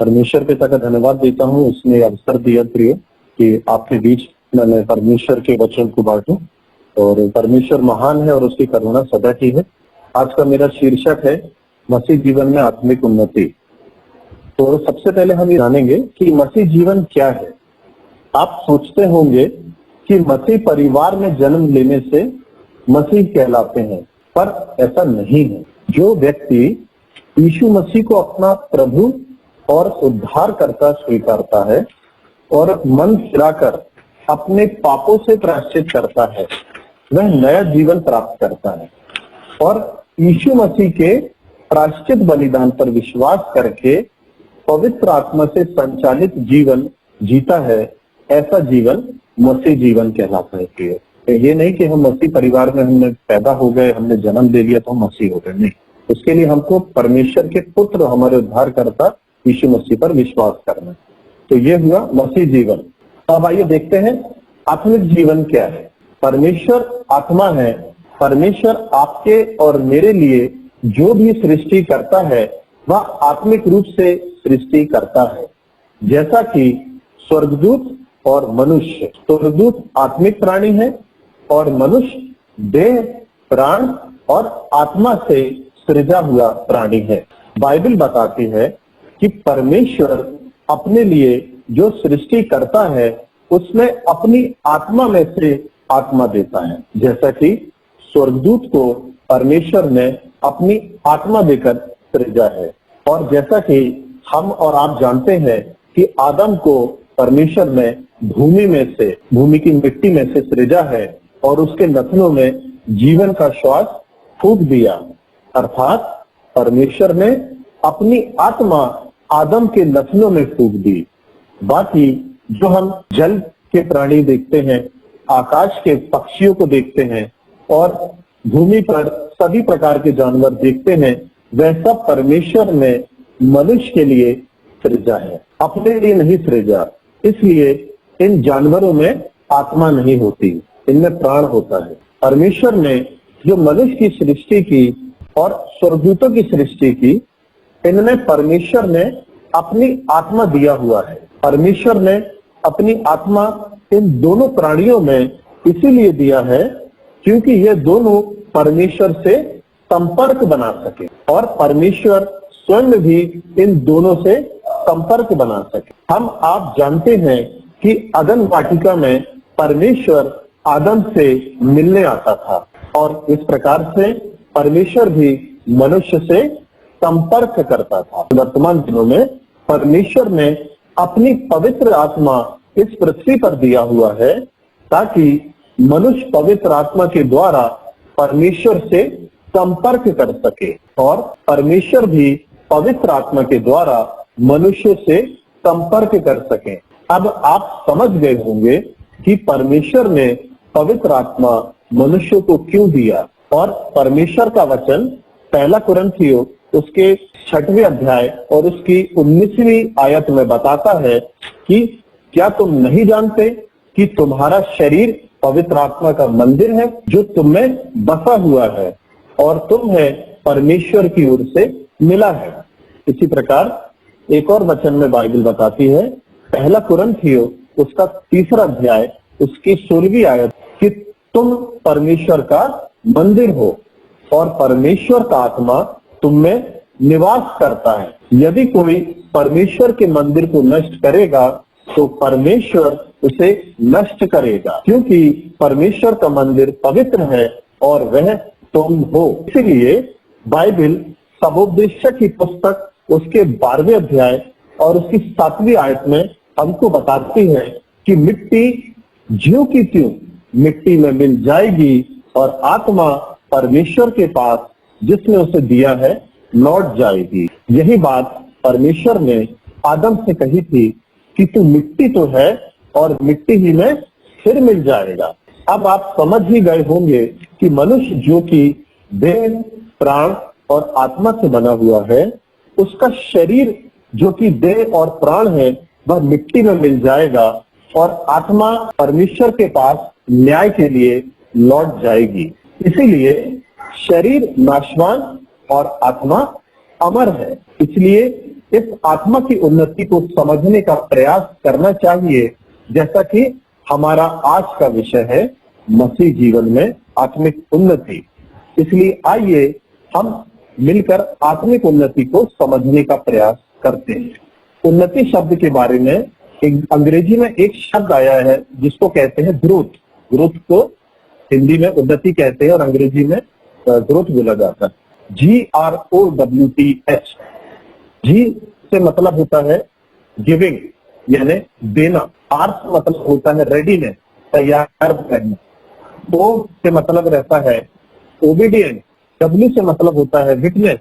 परमेश्वर पिता का धन्यवाद देता हूँ, उसने अवसर दिया प्रिय कि आपके बीच मैंने परमेश्वर के वचन को बांटूं। और परमेश्वर महान है और उसकी करुणा सदा की है। आज का मेरा शीर्षक है मसीह जीवन में आत्मिक उन्नति। तो सबसे पहले हम ये जानेंगे कि मसीह जीवन क्या है। आप सोचते होंगे कि मसीह परिवार में जन्म लेने से मसीह कहलाते हैं, पर ऐसा नहीं है। जो व्यक्ति यीशु मसीह को अपना प्रभु और उद्धारकर्ता स्वीकारता है और मन फिराकर अपने पापों से प्रायश्चित करता है, वह नया जीवन प्राप्त करता है और यीशु मसीह के प्रायश्चित बलिदान पर विश्वास करके पवित्र आत्मा से संचालित जीवन जीता है। ऐसा जीवन मसीह जीवन कहलाता है। ये नहीं कि हम मसीह परिवार में हमने पैदा हो गए, हमने जन्म ले लिया तो हम मसीह हो गए, नहीं। उसके लिए हमको परमेश्वर के पुत्र हमारे उद्धारकर्ता यीशु मसीह पर विश्वास करना। तो ये हुआ मसीह जीवन। अब आइए देखते हैं आत्मिक जीवन क्या है। परमेश्वर आत्मा है। परमेश्वर आपके और मेरे लिए जो भी सृष्टि करता है वह आत्मिक रूप से सृष्टि करता है। जैसा कि स्वर्गदूत और मनुष्य, स्वर्गदूत आत्मिक प्राणी है और मनुष्य देह, प्राण और आत्मा से सृजा हुआ प्राणी है। बाइबल बताती है कि परमेश्वर अपने लिए जो सृष्टि करता है उसमें अपनी आत्मा में से आत्मा देता है। जैसा कि स्वर्गदूत को परमेश्वर ने अपनी आत्मा देकर सृजा है। और जैसा कि हम और आप जानते हैं कि आदम को परमेश्वर ने भूमि में से, भूमि की मिट्टी में से सृजा है और उसके नथनों में जीवन का श्वास फूंक दिया। अर्थात परमेश्वर ने अपनी आत्मा आदम के नथनों में फूंक दी। बाकी जो हम जल के प्राणी देखते हैं, आकाश के पक्षियों को देखते हैं और भूमि पर सभी प्रकार के जानवर देखते हैं, वह सब परमेश्वर ने मनुष्य के लिए सृजा है, अपने लिए नहीं सृजा। इसलिए इन जानवरों में आत्मा नहीं होती, इनमें प्राण होता है। परमेश्वर ने जो मनुष्य की सृष्टि की और स्वर्गदूतों की सृष्टि की, इनमें परमेश्वर ने अपनी आत्मा दिया हुआ है। परमेश्वर ने अपनी आत्मा इन दोनों प्राणियों में इसीलिए दिया है क्योंकि ये दोनों परमेश्वर से संपर्क बना सके और परमेश्वर स्वयं भी इन दोनों से संपर्क बना सके। हम आप जानते हैं कि अदन वाटिका में परमेश्वर आदम से मिलने आता था और इस प्रकार से परमेश्वर भी मनुष्य से संपर्क करता था। वर्तमान दिनों में परमेश्वर ने अपनी पवित्र आत्मा इस पृथ्वी पर दिया हुआ है ताकि मनुष्य पवित्र आत्मा के द्वारा परमेश्वर से संपर्क कर सके और परमेश्वर भी पवित्र आत्मा के द्वारा मनुष्य से संपर्क कर सके। अब आप समझ गए होंगे कि परमेश्वर ने पवित्र आत्मा मनुष्य को क्यों दिया। और परमेश्वर का वचन पहला कुरिन्थियों उसके 6वें अध्याय और उसकी 19वीं आयत में बताता है कि क्या तुम नहीं जानते कि तुम्हारा शरीर पवित्र आत्मा का मंदिर है जो तुम में बसा हुआ है और तुम्हें परमेश्वर की ओर से मिला है। इसी प्रकार एक और वचन में बाइबल बताती है, पहला कुरिन्थियों उसका 3रा अध्याय उसकी 16वीं आयत, कि तुम परमेश्वर का मंदिर हो और परमेश्वर का आत्मा तुम में निवास करता है। यदि कोई परमेश्वर के मंदिर को नष्ट करेगा तो परमेश्वर उसे नष्ट करेगा, क्योंकि परमेश्वर का मंदिर पवित्र है और वह तुम हो। इसलिए बाइबल सबोपदेशक की पुस्तक उसके 12वें अध्याय और उसकी 7वीं आयत में हमको बताती है कि मिट्टी ज्यों की त्यों मिट्टी में मिल जाएगी और आत्मा परमेश्वर के पास जिसने उसे दिया है लौट जाएगी। यही बात परमेश्वर ने आदम से कही थी कि तू मिट्टी तो है और मिट्टी ही में फिर मिल जाएगा। अब आप समझ ही गए होंगे कि मनुष्य जो कि देह, प्राण और आत्मा से बना हुआ है, उसका शरीर जो कि देह और प्राण है वह मिट्टी में मिल जाएगा और आत्मा परमेश्वर के पास न्याय के लिए लौट जाएगी। इसीलिए शरीर नाशवान और आत्मा अमर है। इसलिए इस आत्मा की उन्नति को समझने का प्रयास करना चाहिए, जैसा कि हमारा आज का विषय है मसीह जीवन में आत्मिक उन्नति। इसलिए आइए हम मिलकर आत्मिक उन्नति को समझने का प्रयास करते हैं। उन्नति शब्द के बारे में अंग्रेजी में एक शब्द आया है जिसको कहते हैं ग्रोथ। ग्रोथ को हिंदी में उन्नति कहते हैं और अंग्रेजी में ग्रोथ बोला जाता है। GROWTH। जी से मतलब होता है गिविंग यानी देना। आर से मतलब होता है रेडीनेस, तैयार करना। ओ से मतलब रहता है ओबीडियंट। W से मतलब होता है विटनेस।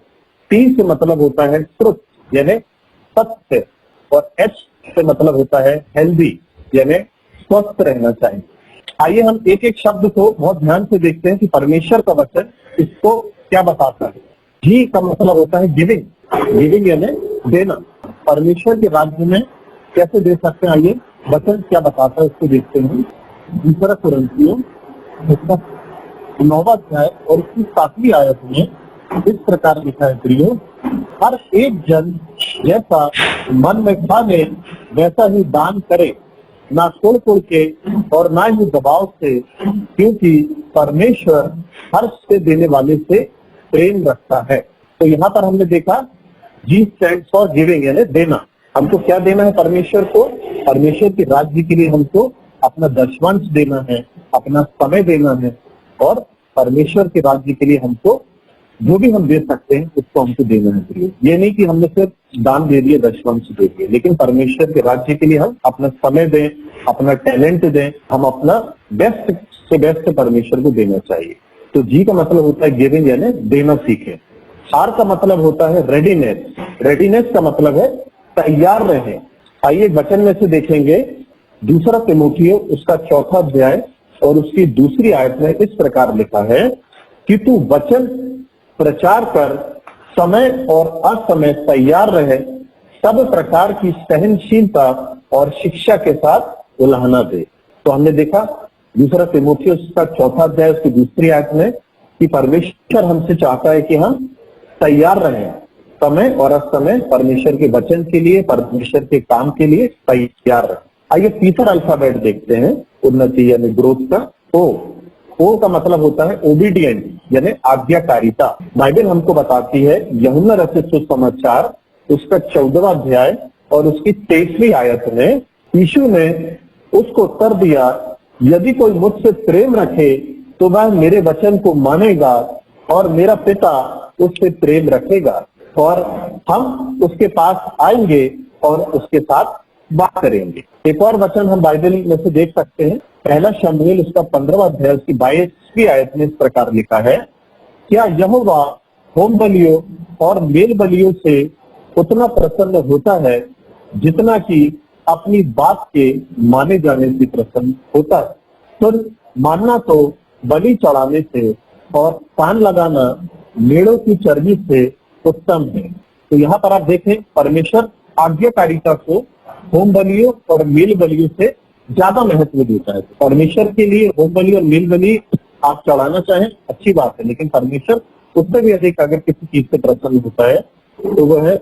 T से मतलब होता है ट्रुथ यानी सत्य। और H से मतलब होता है हेल्दी यानी स्वस्थ रहना चाहिए। आइए हम एक एक शब्द को बहुत ध्यान से देखते हैं कि परमेश्वर का वचन इसको क्या बताता है। जी का मतलब होता है गिविंग। गिविंग यानी देना। परमेश्वर के राज्य में कैसे दे सकते हैं, आइए वचन क्या बताता है उसको देखते हैं। दूसरा कुरिन्थियों उसका 9वां अध्याय और उसकी 7वीं आयत में इस प्रकार लिखा है, प्रियो, हर एक जन जैसा मन में ठाने वैसा ही दान करे, ना तोड़ के और ना ही दबाव से, क्योंकि परमेश्वर हर्ष से देने वाले से प्रेम रखता है। तो यहाँ पर हमने देखा जी स्टैंड्स फॉर गिविंग यानी देना। हमको क्या देना है परमेश्वर को? परमेश्वर के राज्य के लिए हमको अपना दशमांश देना है, अपना समय देना है, और परमेश्वर के राज्य के लिए हमको जो भी हम दे सकते हैं उसको हमको देना है। ये नहीं कि हमने सिर्फ दान दे दिए, दशमांश दे दिए, लेकिन परमेश्वर के राज्य के लिए हम अपना समय दें, अपना टैलेंट दें, हम अपना बेस्ट से बेस्ट परमेश्वर को देना चाहिए। तो जी का मतलब होता है गिविंग यानी देना सीखें। आर का मतलब होता है रेडीनेस। रेडीनेस का मतलब है तैयार रहें। आइए वचन में से देखेंगे दूसरा तीमुथियों उसका 4वां अध्याय और उसकी 2री आयत में इस प्रकार लिखा है कि तू वचन प्रचार कर, समय और असमय तैयार रहे, सब प्रकार की सहनशीलता और शिक्षा के साथ उलाहना दे। तो हमने देखा दूसरा तीमुथियों उसका 4वां अध्याय उसकी 2री आयत में कि परमेश्वर हमसे चाहता है कि हम तैयार रहें, समय और असमय परमेश्वर के वचन के लिए, परमेश्वर के काम के लिए तैयार रहें। आइए तीसरा अल्फाबेट देखते हैं उन्नति यानी ग्रोथ का। ओ का मतलब होता है ओबीडियंट यानी आज्ञाकारिता। बाइबल हमको बताती है यूहन्ना रचित सुसमाचार उसका 14वां अध्याय और उसकी 23वीं आयत में यीशु ने उसको उत्तर दिया, यदि कोई मुझसे प्रेम रखे तो वह मेरे वचन को मानेगा और मेरा पिता उससे प्रेम रखेगा और हम उसके पास आएंगे और उसके साथ बात करेंगे। एक और वचन हम बाइबल में से देख सकते हैं, पहला शमूएल उसका 15वां अध्याय उसकी 22वीं आयत में इस प्रकार लिखा है, क्या यहोवा होम बलियों और मेल बलियों से उतना प्रसन्न होता है जितना कि अपनी बात के माने जाने से प्रसन्न होता है। तो मानना तो बलि चढ़ाने से और कान लगाना मेढ़ों की चर्बी से उत्तम है। तो यहाँ पर आप देखें परमेश्वर आज्ञाकारिता को होम बलियों और मेल बलियों से ज्यादा महत्व देता है। परमेश्वर के लिए होम बलि और मेल बलि आप चढ़ाना चाहें अच्छी बात है, लेकिन परमेश्वर उससे भी अधिक अगर किसी चीज से प्रसन्न होता है तो वह है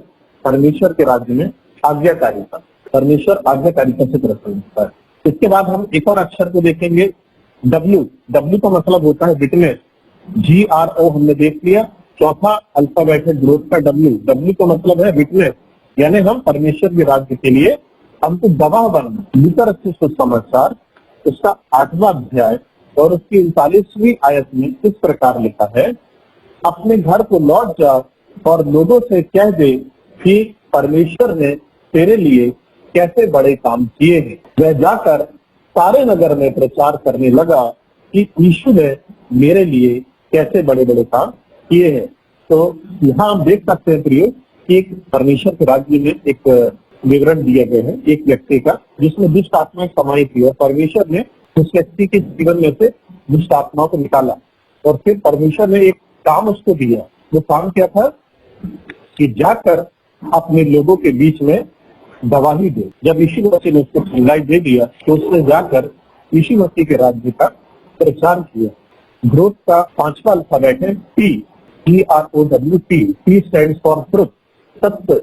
परमेश्वर के राज्य में आज्ञाकारिता। परमेश्वर आज्ञाकारिता से प्रसन्न होता है। इसके बाद हम एक और अक्षर को देखेंगे W। W का मतलब होता है विटनेस। GRO हमने देख लिया। चौथा अल्फाबेट है ग्रोथ का W। W का मतलब है विटनेस यानी हम परमेश्वर के राज्य के लिए हमको गवाह बनना। लूका रचित सुसमाचार उसका 8वां अध्याय और उसकी 39वीं आयत में इस प्रकार लिखा है, अपने घर को लौट जा और लोगों से कह दे कि परमेश्वर ने तेरे लिए कैसे बड़े काम किए हैं। वह जाकर सारे नगर में प्रचार करने लगा कि यीशु ने मेरे लिए कैसे बड़े बड़े काम किए हैं। तो यहाँ हम देख सकते हैं प्रियो कि एक परमेश्वर के राज्य में एक विवरण दिया गया है एक व्यक्ति का जिसमें दुष्ट आत्माएं समाई थी और परमेश्वर ने उस व्यक्ति के जीवन में से दुष्ट आत्माओं को निकाला और फिर परमेश्वर ने एक काम उसको दिया। वो काम क्या था कि जाकर अपने लोगों के बीच में गवाही दे। जब यीशु मसीह ने उसको सिलाई दे दिया तो उसने जाकर यीशु मसीह के राज्य का प्रचार किया। ग्रोथ का 5वां अल्फाबेट है T। GROWT। T stands for truth, सत्य।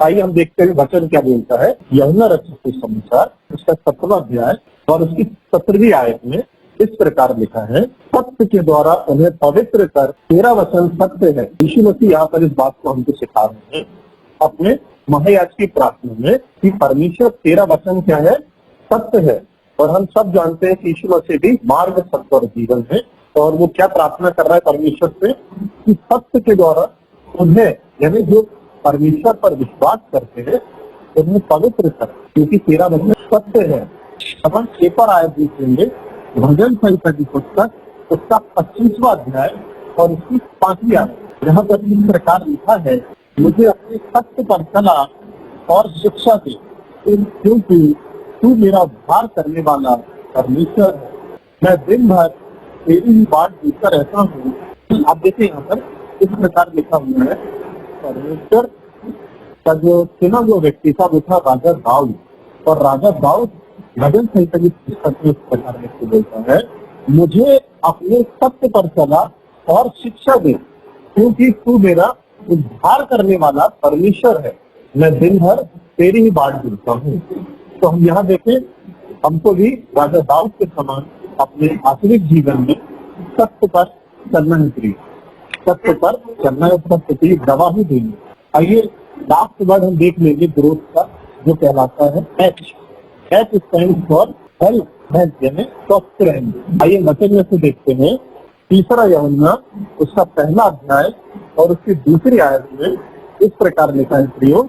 आइए हम देखते हैं वचन क्या बोलता है। यूहन्ना रचित सुसमाचार उसका 17वां अध्याय और उसकी 17वीं आयत में इस प्रकार लिखा है, सत्य के द्वारा उन्हें पवित्र कर, तेरा वचन सत्य है। यीशु मसीह यहाँ पर इस बात को हमको सिखा रहे हैं अपने महायाजकी प्रार्थना में कि परमेश्वर तेरा वचन क्या है, सत्य है। और हम सब जानते हैं कि यीशु मसीह भी मार्ग, सत्य और जीवन है। और वो क्या प्रार्थना कर रहा है परमेश्वर से कि सत्य के द्वारा उन्हें, यानी जो परमेश्वर पर विश्वास करते हैं, उन्हें पवित्र कर, क्योंकि तेरा वचन सत्य है। अब हम एक और आयत देखेंगे, भजन संहिता की पुस्तक उसका 25वां अध्याय और उसकी 5वीं आयत, जहाँ पर इस प्रकार लिखा है, मुझे अपने सत्य पर चला और शिक्षा दे, क्योंकि तू मेरा उद्धार करने वाला परमेश्वर है। मैं दिन भर तेरी ही बाट देखता रहता हूँ। आप देखें यहाँ पर इस प्रकार लिखा हुआ है, परमेश्वर का जो चुना हुआ व्यक्ति था वो था राजा दाऊद। और राजा दाऊद भजन संहिता की पुस्तक में इस प्रकार लिख बोलता है, मुझे अपने सत्य पर चला और शिक्षा दे, क्योंकि तू मेरा उद्धार करने वाला परमेश्वर है। मैं दिन भर तेरी ही बाट देखता हूँ। तो हम यहाँ देखें, हमको भी राजा दाऊद के समान अपने आत्मिक जीवन में सत्य पर चलना ही चाहिए, सत्य पर चलना है, सत्य की गवाही देनी। आइए लास्ट वर्ड हम देख लेंगे ग्रोथ का, जो कहलाता है एच स्टैंड फॉर हेल्थ, यानी स्वस्थ रहेंगे। आइए वचन में से देखते हैं, 3 यूहन्ना उसका 1 अध्याय और उसकी 2री आयत में इस प्रकार लिखा है, प्रियो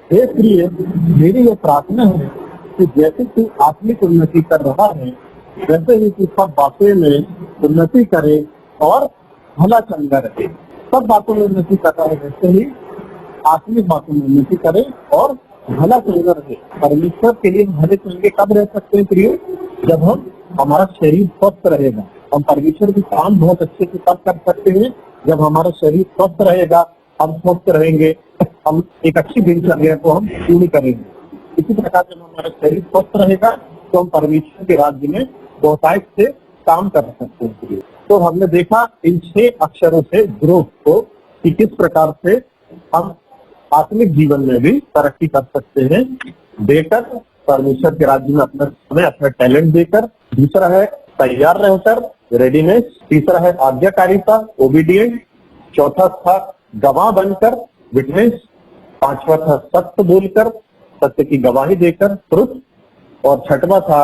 हे प्रिय, मेरी यह प्रार्थना है कि जैसे तू आत्मिक उन्नति कर रहा है, वैसे ही तू सब बातों में उन्नति करे और भला चंगा रहे। सब बातों में उन्नति कर रहा है, वैसे ही आत्मिक बातों में उन्नति करे और भला चंगा रहे। परमेश्वर के लिए भले चंगे कब रह सकते हैं प्रियो? जब हमारा शरीर स्वस्थ रहेगा। हम परमेश्वर की काम बहुत अच्छे से तब कर सकते हैं जब हमारा शरीर स्वस्थ रहेगा। हम स्वस्थ रहेंगे, हम एक अच्छी दिनचर्या को हम पूरी करेंगे। इसी प्रकार जब हमारा शरीर स्वस्थ रहेगा तो हम परमेश्वर के राज्य में बहुतायत से काम कर सकते हैं। तो हमने देखा इन 6 अक्षरों से ग्रोथ को कि किस प्रकार से हम आत्मिक जीवन में भी तरक्की कर सकते हैं, देकर परमेश्वर के राज्य में अपना समय, अपना टैलेंट देकर। दूसरा है तैयार रहकर, रेडीनेस। तीसरा है आज्ञाकारिता, ओबीडियंट। चौथा था गवाह बनकर, विटनेस। 5वां था सत्य बोलकर, सत्य की गवाही देकर, ट्रुथ। और 6वां था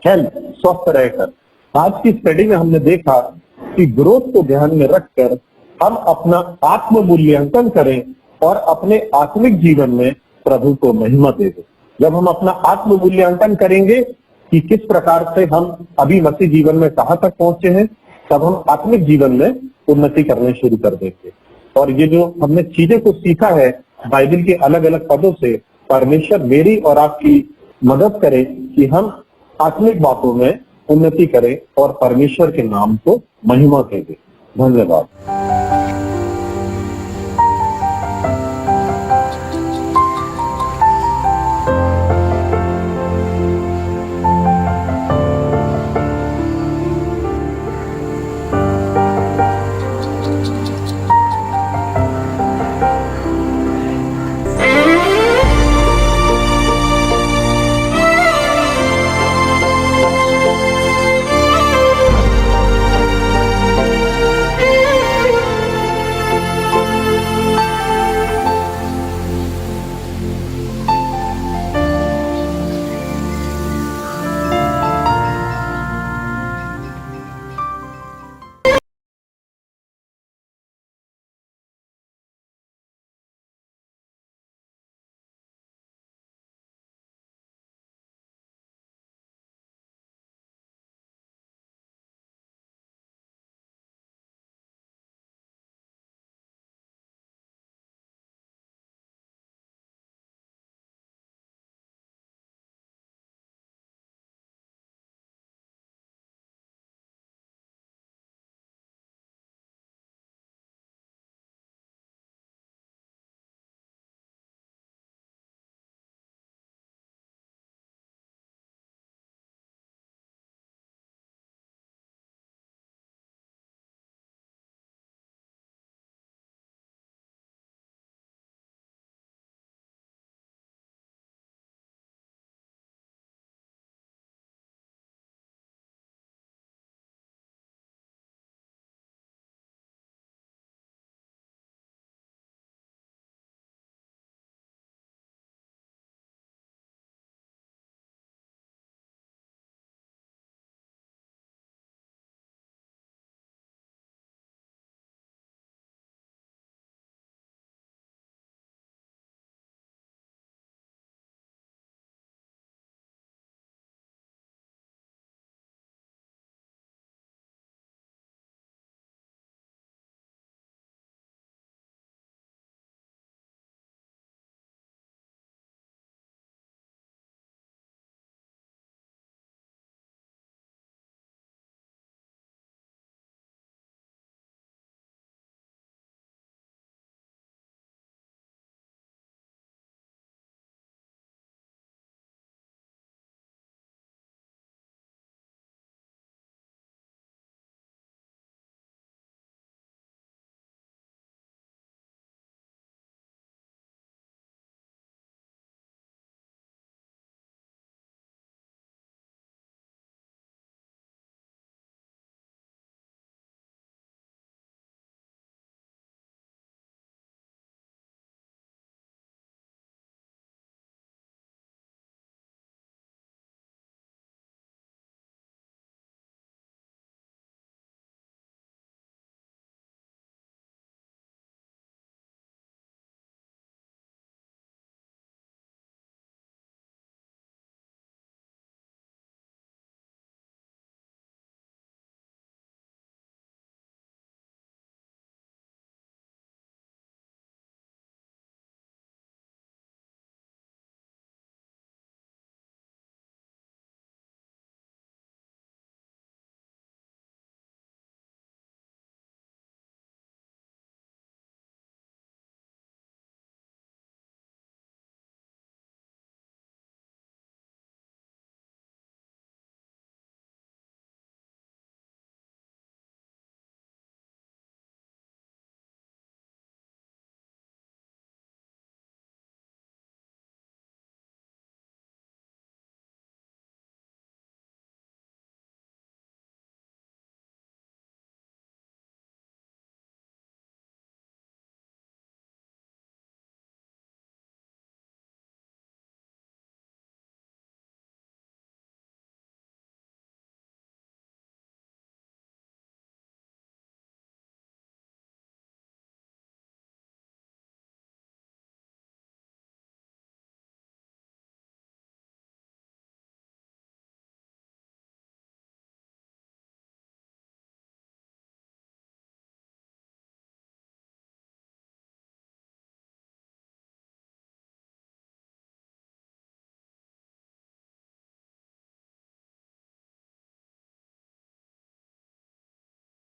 हेल्थ, स्वस्थ रहकर। आज की स्टडी में हमने देखा कि ग्रोथ को ध्यान में रखकर हम अपना आत्म मूल्यांकन करें और अपने आत्मिक जीवन में प्रभु को महिमा दे दें। जब हम अपना आत्म मूल्यांकन करेंगे कि किस प्रकार से हम अभी मसीह जीवन में कहाँ तक पहुंचे हैं, तब हम आत्मिक जीवन में उन्नति करने शुरू कर देंगे। और ये जो हमने चीजें को सीखा है बाइबल के अलग अलग पदों से, परमेश्वर मेरी और आपकी मदद करे कि हम आत्मिक बातों में उन्नति करें और परमेश्वर के नाम को महिमा दें। धन्यवाद।